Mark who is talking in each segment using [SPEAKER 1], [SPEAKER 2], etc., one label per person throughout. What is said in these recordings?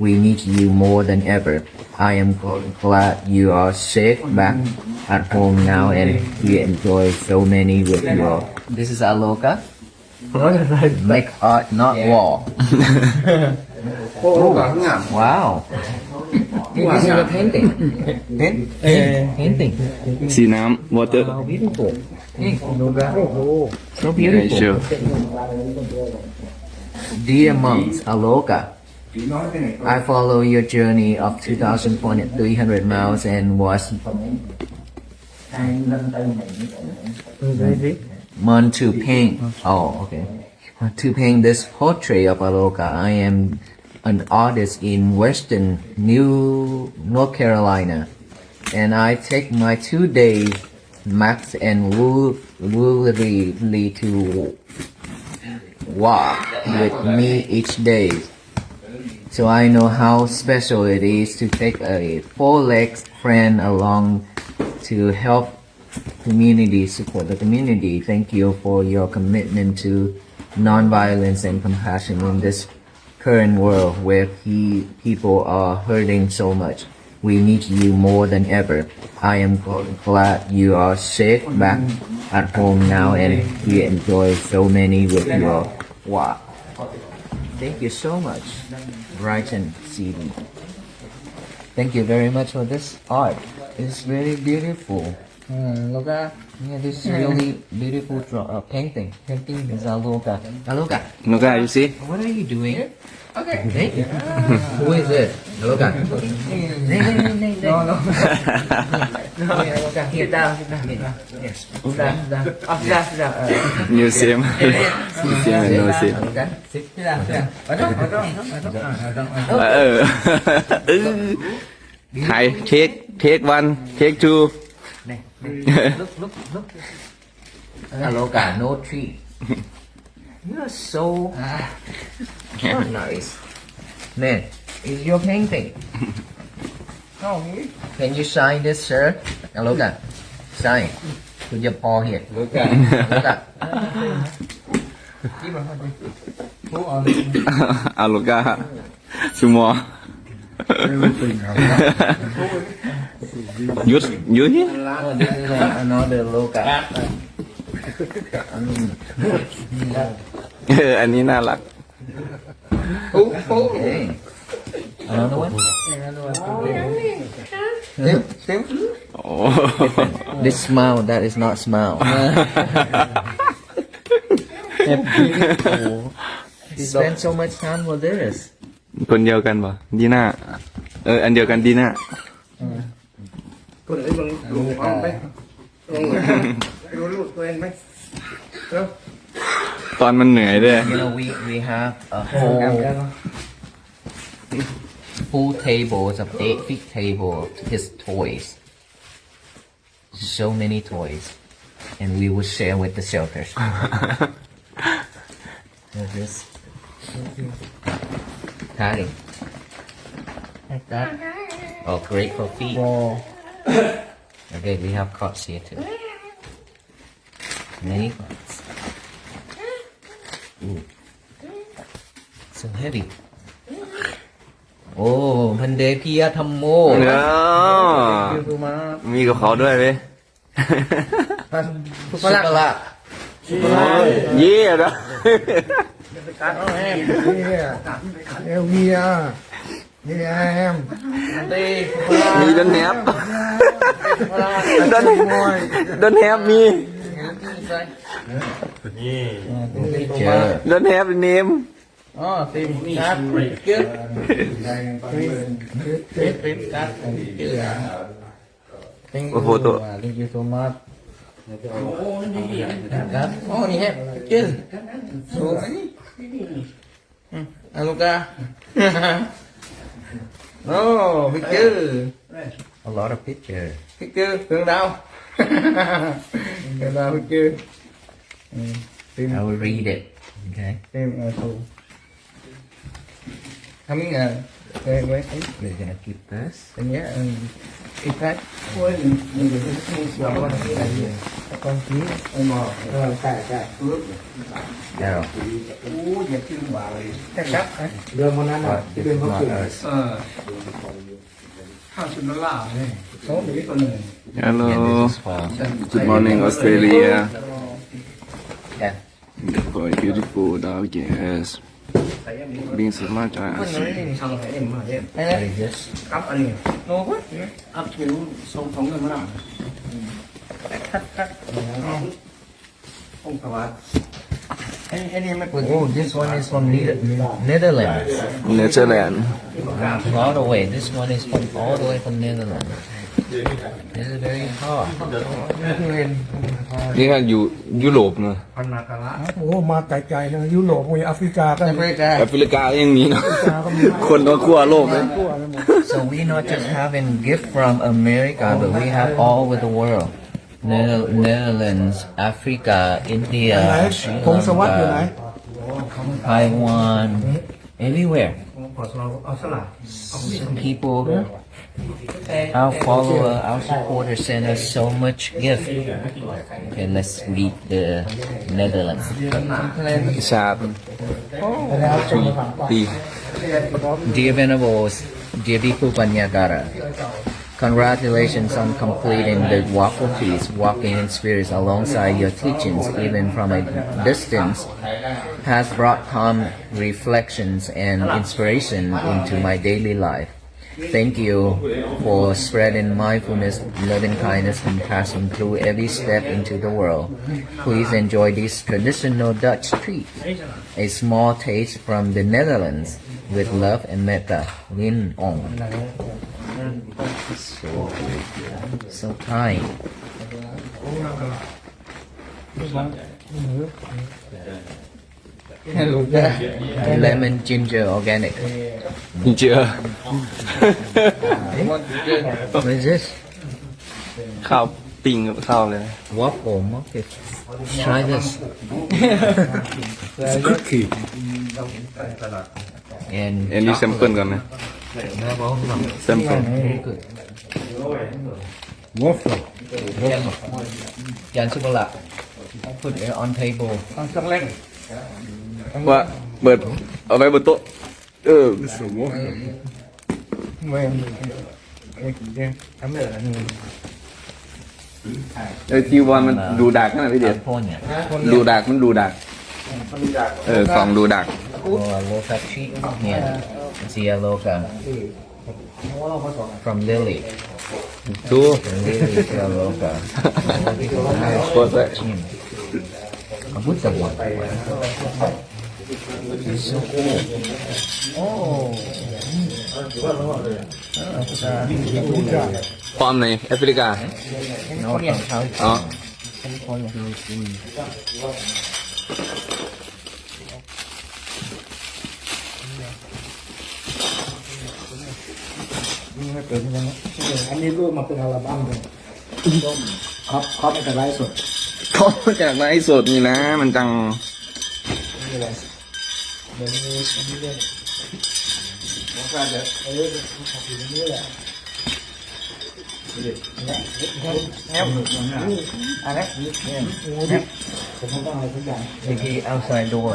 [SPEAKER 1] We need you more than ever. I am glad you are safe back at home now and we enjoy so many with you all. This is Aloka. Make art, not wall. Oh, wow. This is a painting. Painting.
[SPEAKER 2] สีน้ำ water
[SPEAKER 1] Wow, beautiful. So
[SPEAKER 2] yeah,
[SPEAKER 1] beautiful.
[SPEAKER 2] sure
[SPEAKER 1] Dear monks, Aloka. I follow your journey of 2,300 miles and was month to paint. Oh, okay. To paint this portrait of Aloka, I am an artist in Western North Carolina, and I take my 2 days max and willingly to walk with me each day. So I know how special it is to take a four-legged friend along to help support the community. Thank you for your commitment to non-violence and compassion in this current world where people are hurting so much. We need you more than ever. I am glad you are safe back at home now and we enjoy so many with you all. Wow. Thank you so much, Brighton CD. Thank you very much for this art. It's very beautiful. Aloka. Yeah, this is really beautiful painting. Painting is Aloka. Aloka.
[SPEAKER 2] Aloka, you see
[SPEAKER 1] What are you doing? Okay. Hey. Who is it? Aloka. No. Aloka, here, down. Yes. Down. Sit down.
[SPEAKER 2] museum museum and no see
[SPEAKER 1] Aloka, sit down.
[SPEAKER 2] ถ่ายเทควันเทคทู
[SPEAKER 1] Look. Aloka, no tree. You're so nice. Man, is your painting? Can you sign this, sir? Aloka, sign. Put your paw here. Aloka.
[SPEAKER 2] Aloka semua you here
[SPEAKER 1] Oh, this is another Aloka.
[SPEAKER 2] อันนี้น่ารัก
[SPEAKER 1] Okay. Another one?
[SPEAKER 2] โอ้
[SPEAKER 1] This smile, that is not smile. You spend so much time with this.
[SPEAKER 2] คนเดียวกันป่ะดีน่าอันเดียวกันดีน่าตอนมันเหนื่อยด้วย
[SPEAKER 1] You know, we have a full tables of 8 feet table of his toys. So many toys. And we will share with the shelters. There's this. Tatting. Like that. Oh, great for feet. Okay, we have cots here too. Many cots. Ooh. So heavy. Oh, Pandepiya Thammo.
[SPEAKER 2] มีกับเขาด้วยเว้ย
[SPEAKER 1] Supala.
[SPEAKER 2] เย่นะ มีดันแฮปดันแฮปมี
[SPEAKER 1] Picture.
[SPEAKER 2] ดันแฮปเนม
[SPEAKER 1] Tìm cát trước.
[SPEAKER 2] Một photo.
[SPEAKER 1] Thank you so much. Oh, you have picture. So, Aloka. Oh, picture. A lot of picture. Picture, hướng đâu? Hướng đâu picture? I will read it. Okay.
[SPEAKER 3] Wait.
[SPEAKER 1] We're gonna keep this.
[SPEAKER 3] And yeah, keep that. Con khí. Cài.
[SPEAKER 1] Arrow.
[SPEAKER 3] Chắc. Đưa món ăn này.
[SPEAKER 1] This is not us.
[SPEAKER 3] ข้าวชุนละลาเลยโซ่ไปตัวหนึ่ง
[SPEAKER 1] Yeah,
[SPEAKER 2] Hello
[SPEAKER 1] this is fall.
[SPEAKER 2] Good morning Australia
[SPEAKER 1] Yeah.
[SPEAKER 2] Beautiful dog yes being so much
[SPEAKER 3] คนนี้นี่ทำอะไรเนี่ยมาเนี่ย
[SPEAKER 1] What is this?
[SPEAKER 3] อัพอันนี้โน้ตอัพผิวทรงของเงินมาหน่อยคัดองค์พระไอ้นี่ไม่เปิด
[SPEAKER 1] Oh, this one is from Netherlands.
[SPEAKER 2] Netherlands
[SPEAKER 1] All the way. This one is from all the way from Netherlands. This is very hard.
[SPEAKER 2] นี่ก็อยู่ยุโรปเนอะ
[SPEAKER 3] พันนาคาระ
[SPEAKER 4] โอ้มาไกลๆนะยุโรปมีแอฟริกาก็
[SPEAKER 3] อ
[SPEAKER 4] มี
[SPEAKER 3] เมริกา
[SPEAKER 2] แอฟริกายังมีเนอะคนก็ขั้วโลกเลย
[SPEAKER 4] ทั่วไปหมด
[SPEAKER 1] So we not just having gift from America, but we have all over the world. Netherlands, Africa, India,
[SPEAKER 4] ไหน
[SPEAKER 1] Sri
[SPEAKER 4] พงศวัตอยู่ไหน
[SPEAKER 1] Lanka, Taiwan, everywhere.
[SPEAKER 3] ขอเราเอาสลัด
[SPEAKER 1] Some people, our follower, our supporters send us so much gift. Okay, let's read the Netherlands.
[SPEAKER 2] อิชาติปี
[SPEAKER 1] Dear Venerables, dear Bhikkhu Panyagara, congratulations on completing the walk of peace, walking in spirits alongside your teachings, even from a distance, has brought calm reflections and inspiration into my daily life. Thank you for spreading mindfulness, loving kindness, compassion through every step into the world. Please enjoy this traditional Dutch treat, a small taste from the Netherlands, with love and metta. Lin Ong. So kind. Lemon ginger organic.
[SPEAKER 2] เจอ
[SPEAKER 1] What is this?
[SPEAKER 2] ข้าวปิ้งกับข้าวเลย
[SPEAKER 1] Waffle market. Try this.
[SPEAKER 4] cookie
[SPEAKER 1] And
[SPEAKER 2] อันนี้แซมเปิลก่อนนะแซมเปิล
[SPEAKER 1] very good.
[SPEAKER 4] waffle
[SPEAKER 1] Yan Subala. Put it on table.
[SPEAKER 3] สักเล็ก
[SPEAKER 2] ว่าเปิดเอาไว้บนโต๊ะ
[SPEAKER 4] เว้ย
[SPEAKER 3] ทำอะไรนี่
[SPEAKER 2] จีวอนมันดูดักขนาดพี่เดียด
[SPEAKER 1] California.
[SPEAKER 2] ดูดักมันดูดักของดูดัก
[SPEAKER 1] Oh, Aloka cheap. Yeah. It's the Aloka. From Lily.
[SPEAKER 2] ดู
[SPEAKER 1] From Lily to Aloka.
[SPEAKER 2] โคตรเลย
[SPEAKER 1] I put the one. It's so cool. Oh.
[SPEAKER 2] ฟอร์มในแอฟริกา
[SPEAKER 1] No, from South
[SPEAKER 2] อ๋อ
[SPEAKER 4] อันนี้รูปมาเป็นอัลบั้มเลยครับเป็นแต่ไลฟ์สด
[SPEAKER 2] เขาจากไลฟ์สดนี่นะ มันจัง
[SPEAKER 1] Maybe outside door.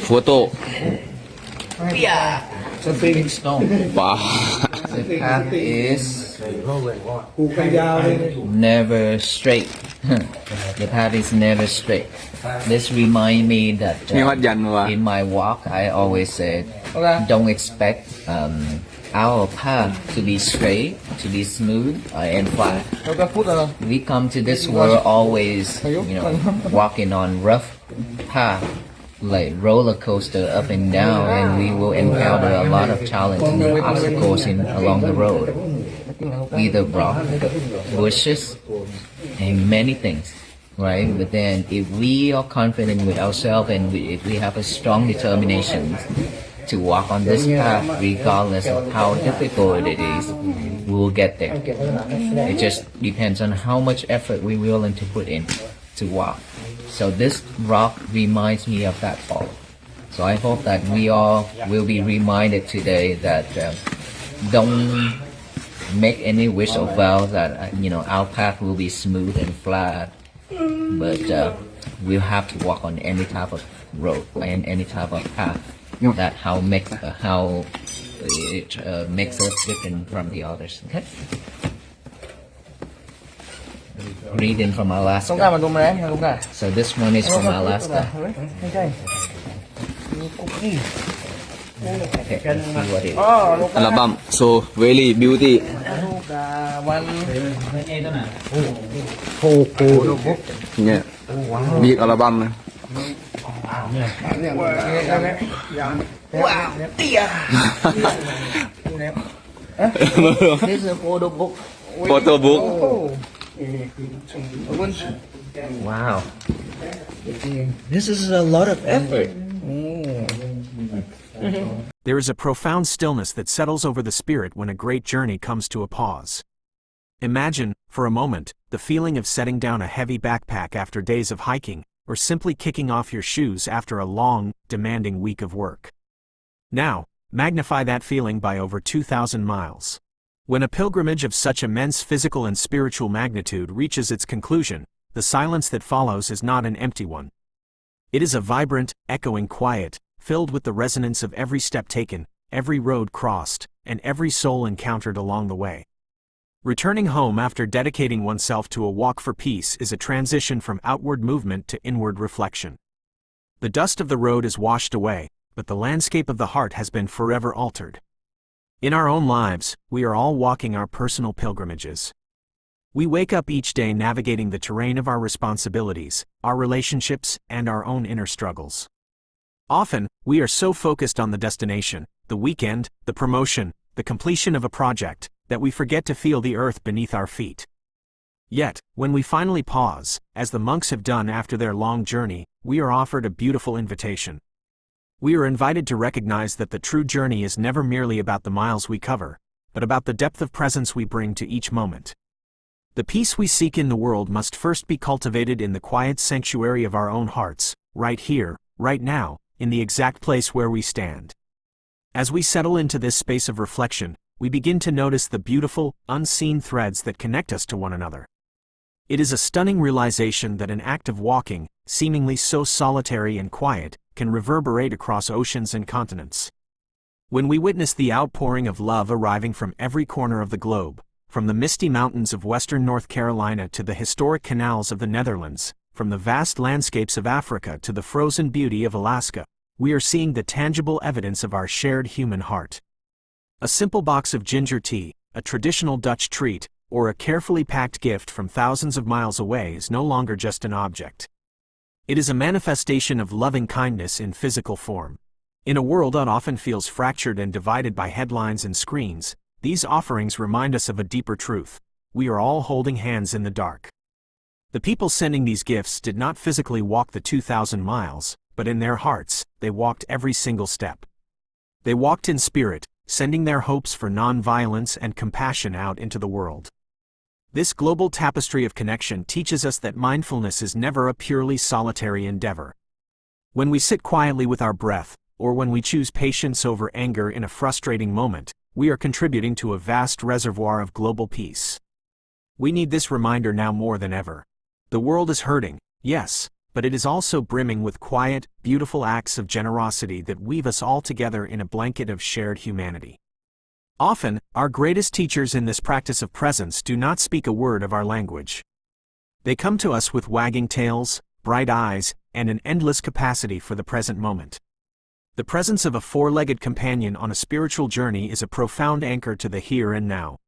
[SPEAKER 2] โฟโต้
[SPEAKER 1] It's a big stone.
[SPEAKER 2] ว้าว
[SPEAKER 1] The path is
[SPEAKER 4] กูกันยาวเลย
[SPEAKER 1] never straight. The path is never straight. This remind me that
[SPEAKER 2] มีวัดยันวะ
[SPEAKER 1] in my walk, I always said, don't expect our path to be straight, to be smooth and flat.
[SPEAKER 3] เราก็พูดอะไร
[SPEAKER 1] We come to this world always, walking on rough path, like roller coaster up and down, and we will encounter a lot of challenges and obstacles along the road. Either rock, bushes, and many things, right? But then if we are confident with ourselves and if we have a strong determination to walk on this path, regardless of how difficult it is, we will get there. It just depends on how much effort we're willing to put in. to walk. So this rock reminds me of that fall. So I hope that we all will be reminded today that don't make any wish or vow that our path will be smooth and flat, but we'll have to walk on any type of road and any type of path that how it makes us different from the others. Okay. Reading from
[SPEAKER 3] ต้องการ
[SPEAKER 1] Alaska.
[SPEAKER 3] มาดูไหมลูกอ่ะ
[SPEAKER 1] So this one is from Alaska.
[SPEAKER 3] ไม่ใช่มีคุกกี้
[SPEAKER 1] Okay, let's see what it is.
[SPEAKER 3] อ๋อลูก
[SPEAKER 2] อัลบั้ม so very beauty
[SPEAKER 3] ลูกวัน
[SPEAKER 2] เนี่ยมีอีกอัลบั้มนะ
[SPEAKER 3] ว้าวเตี้ย
[SPEAKER 1] This is a photo book.
[SPEAKER 2] โฟโต้บุ๊ก
[SPEAKER 1] Wow.
[SPEAKER 3] This is a lot of effort.
[SPEAKER 5] There is a profound stillness that settles over the spirit when a great journey comes to a pause. Imagine, for a moment, the feeling of setting down a heavy backpack after days of hiking, or simply kicking off your shoes after a long, demanding week of work. Now, magnify that feeling by over 2,000 miles. When a pilgrimage of such immense physical and spiritual magnitude reaches its conclusion, the silence that follows is not an empty one. It is a vibrant, echoing quiet, filled with the resonance of every step taken, every road crossed, and every soul encountered along the way. Returning home after dedicating oneself to a walk for peace is a transition from outward movement to inward reflection. The dust of the road is washed away, but the landscape of the heart has been forever altered. In our own lives, we are all walking our personal pilgrimages. We wake up each day navigating the terrain of our responsibilities, our relationships, and our own inner struggles. Often, we are so focused on the destination, the weekend, the promotion, the completion of a project, that we forget to feel the earth beneath our feet. Yet, when we finally pause, as the monks have done after their long journey, we are offered a beautiful invitation. We are invited to recognize that the true journey is never merely about the miles we cover, but about the depth of presence we bring to each moment. The peace we seek in the world must first be cultivated in the quiet sanctuary of our own hearts, right here, right now, in the exact place where we stand. As we settle into this space of reflection, we begin to notice the beautiful, unseen threads that connect us to one another. It is a stunning realization that an act of walking, seemingly so solitary and quiet, can reverberate across oceans and continents. When we witness the outpouring of love arriving from every corner of the globe, from the misty mountains of western North Carolina to the historic canals of the Netherlands, from the vast landscapes of Africa to the frozen beauty of Alaska, we are seeing the tangible evidence of our shared human heart. A simple box of ginger tea, a traditional Dutch treat, or a carefully packed gift from thousands of miles away is no longer just an object. It is a manifestation of loving kindness in physical form. In a world that often feels fractured and divided by headlines and screens, these offerings remind us of a deeper truth: we are all holding hands in the dark. The people sending these gifts did not physically walk the 2,000 miles, but in their hearts, they walked every single step. They walked in spirit, sending their hopes for non-violence and compassion out into the world. This global tapestry of connection teaches us that mindfulness is never a purely solitary endeavor. When we sit quietly with our breath, or when we choose patience over anger in a frustrating moment, we are contributing to a vast reservoir of global peace. We need this reminder now more than ever. The world is hurting, yes, but it is also brimming with quiet, beautiful acts of generosity that weave us all together in a blanket of shared humanity. Often, our greatest teachers in this practice of presence do not speak a word of our language. They come to us with wagging tails, bright eyes, and an endless capacity for the present moment. The presence of a four-legged companion on a spiritual journey is a profound anchor to the here and now.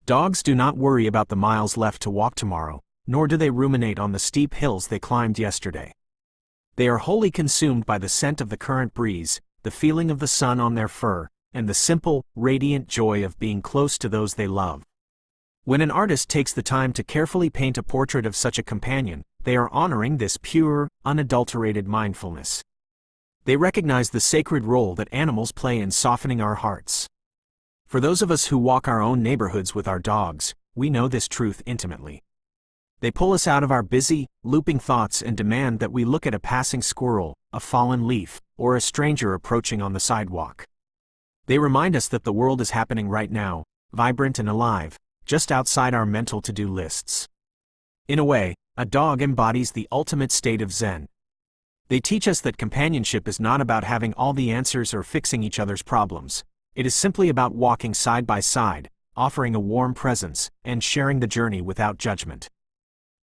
[SPEAKER 5] Dogs do not worry about the miles left to walk tomorrow, nor do they ruminate on the steep hills they climbed yesterday. They are wholly consumed by the scent of the current breeze, the feeling of the sun on their fur, and the simple, radiant joy of being close to those they love. When an artist takes the time to carefully paint a portrait of such a companion, they are honoring this pure, unadulterated mindfulness. They recognize the sacred role that animals play in softening our hearts. For those of us who walk our own neighborhoods with our dogs, we know this truth intimately. They pull us out of our busy, looping thoughts and demand that we look at a passing squirrel, a fallen leaf, or a stranger approaching on the sidewalk. They remind us that the world is happening right now, vibrant and alive, just outside our mental to-do lists. In a way, a dog embodies the ultimate state of Zen. They teach us that companionship is not about having all the answers or fixing each other's problems. It is simply about walking side by side, offering a warm presence, and sharing the journey without judgment.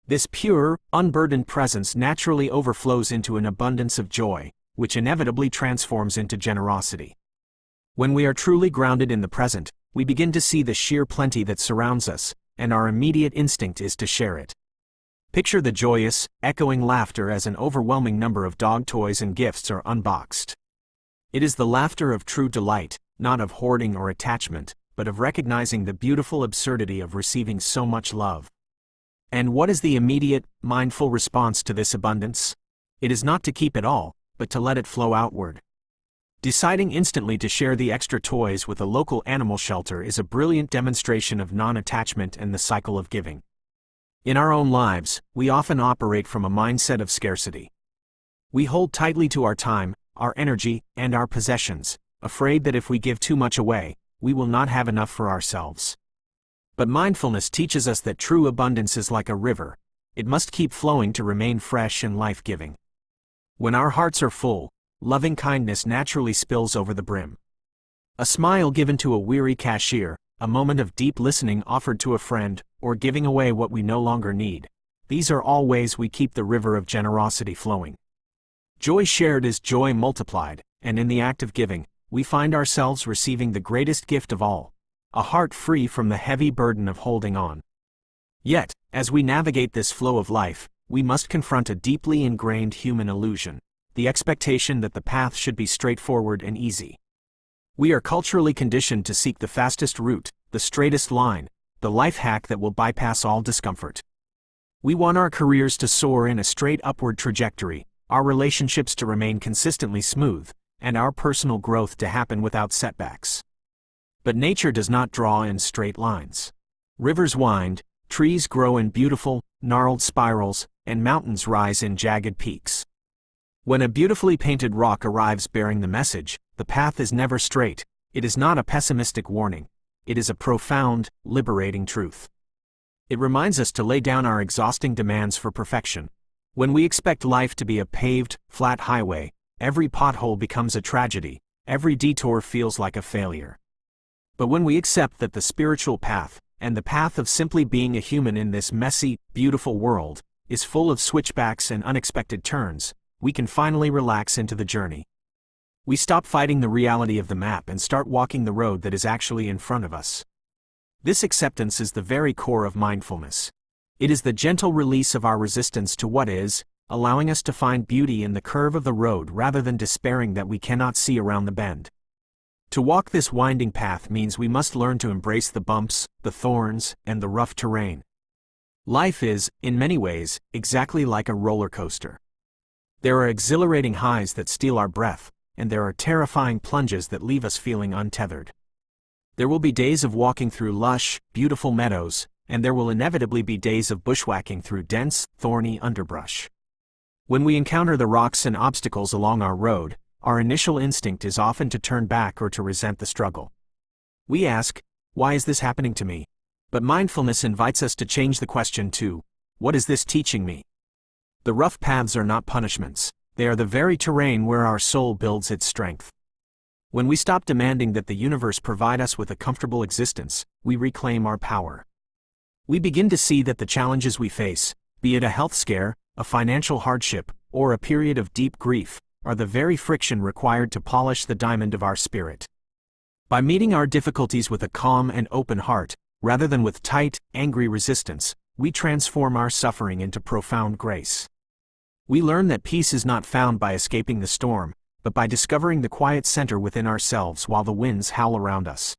[SPEAKER 5] This pure, unburdened presence naturally overflows into an abundance of joy, which inevitably transforms into generosity. When we are truly grounded in the present, we begin to see the sheer plenty that surrounds us, and our immediate instinct is to share it. Picture the joyous, echoing laughter as an overwhelming number of dog toys and gifts are unboxed. It is the laughter of true delight, not of hoarding or attachment, but of recognizing the beautiful absurdity of receiving so much love. And what is the immediate, mindful response to this abundance? It is not to keep it all, but to let it flow outward. Deciding instantly to share the extra toys with a local animal shelter is a brilliant demonstration of non-attachment and the cycle of giving. In our own lives, we often operate from a mindset of scarcity. We hold tightly to our time, our energy, and our possessions, afraid that if we give too much away, we will not have enough for ourselves. But mindfulness teaches us that true abundance is like a river. It must keep flowing to remain fresh and life-giving. When our hearts are full, loving kindness naturally spills over the brim. A smile given to a weary cashier, a moment of deep listening offered to a friend, or giving away what we no longer need. These are all ways we keep the river of generosity flowing. Joy shared is joy multiplied, and in the act of giving, we find ourselves receiving the greatest gift of all, a heart free from the heavy burden of holding on. Yet, as we navigate this flow of life, we must confront a deeply ingrained human illusion, the expectation that the path should be straightforward and easy. We are culturally conditioned to seek the fastest route, the straightest line, the life hack that will bypass all discomfort. We want our careers to soar in a straight upward trajectory, our relationships to remain consistently smooth, and our personal growth to happen without setbacks. But nature does not draw in straight lines. Rivers wind, trees grow in beautiful, gnarled spirals, and mountains rise in jagged peaks. When a beautifully painted rock arrives bearing the message, the path is never straight. It is not a pessimistic warning. It is a profound, liberating truth. It reminds us to lay down our exhausting demands for perfection. When we expect life to be a paved, flat highway, every pothole becomes a tragedy, every detour feels like a failure. But when we accept that the spiritual path, and the path of simply being a human in this messy, beautiful world, is full of switchbacks and unexpected turns, we can finally relax into the journey. We stop fighting the reality of the map and start walking the road that is actually in front of us. This acceptance is the very core of mindfulness. It is the gentle release of our resistance to what is, allowing us to find beauty in the curve of the road rather than despairing that we cannot see around the bend. To walk this winding path means we must learn to embrace the bumps, the thorns, and the rough terrain. Life is, in many ways, exactly like a roller coaster. There are exhilarating highs that steal our breath, and there are terrifying plunges that leave us feeling untethered. There will be days of walking through lush, beautiful meadows, and there will inevitably be days of bushwhacking through dense, thorny underbrush. When we encounter the rocks and obstacles along our road, our initial instinct is often to turn back or to resent the struggle. We ask, why is this happening to me? But mindfulness invites us to change the question to, what is this teaching me? The rough paths are not punishments, they are the very terrain where our soul builds its strength. When we stop demanding that the universe provide us with a comfortable existence, we reclaim our power. We begin to see that the challenges we face, be it a health scare, a financial hardship, or a period of deep grief, are the very friction required to polish the diamond of our spirit. By meeting our difficulties with a calm and open heart, rather than with tight, angry resistance, we transform our suffering into profound grace. We learn that peace is not found by escaping the storm, but by discovering the quiet center within ourselves while the winds howl around us.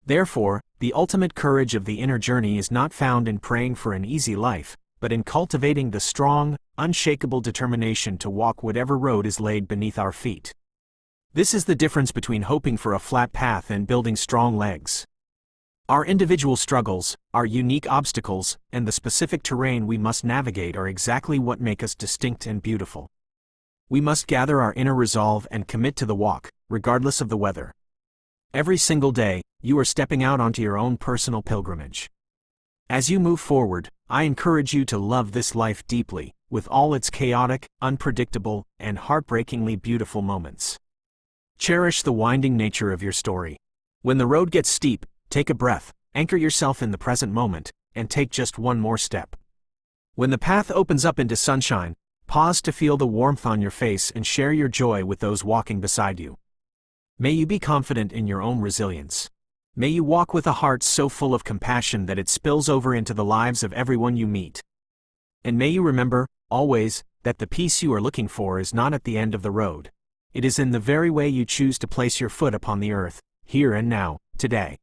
[SPEAKER 5] Therefore, the ultimate courage of the inner journey is not found in praying for an easy life, but in cultivating the strong, unshakable determination to walk whatever road is laid beneath our feet. This is the difference between hoping for a flat path and building strong legs. Our individual struggles, our unique obstacles, and the specific terrain we must navigate are exactly what make us distinct and beautiful. We must gather our inner resolve and commit to the walk, regardless of the weather. Every single day, you are stepping out onto your own personal pilgrimage. As you move forward, I encourage you to love this life deeply, with all its chaotic, unpredictable, and heartbreakingly beautiful moments. Cherish the winding nature of your story. When the road gets steep, take a breath, anchor yourself in the present moment, and take just one more step. When the path opens up into sunshine, pause to feel the warmth on your face and share your joy with those walking beside you. May you be confident in your own resilience. May you walk with a heart so full of compassion that it spills over into the lives of everyone you meet. And may you remember, always, that the peace you are looking for is not at the end of the road. It is in the very way you choose to place your foot upon the earth, here and now, today.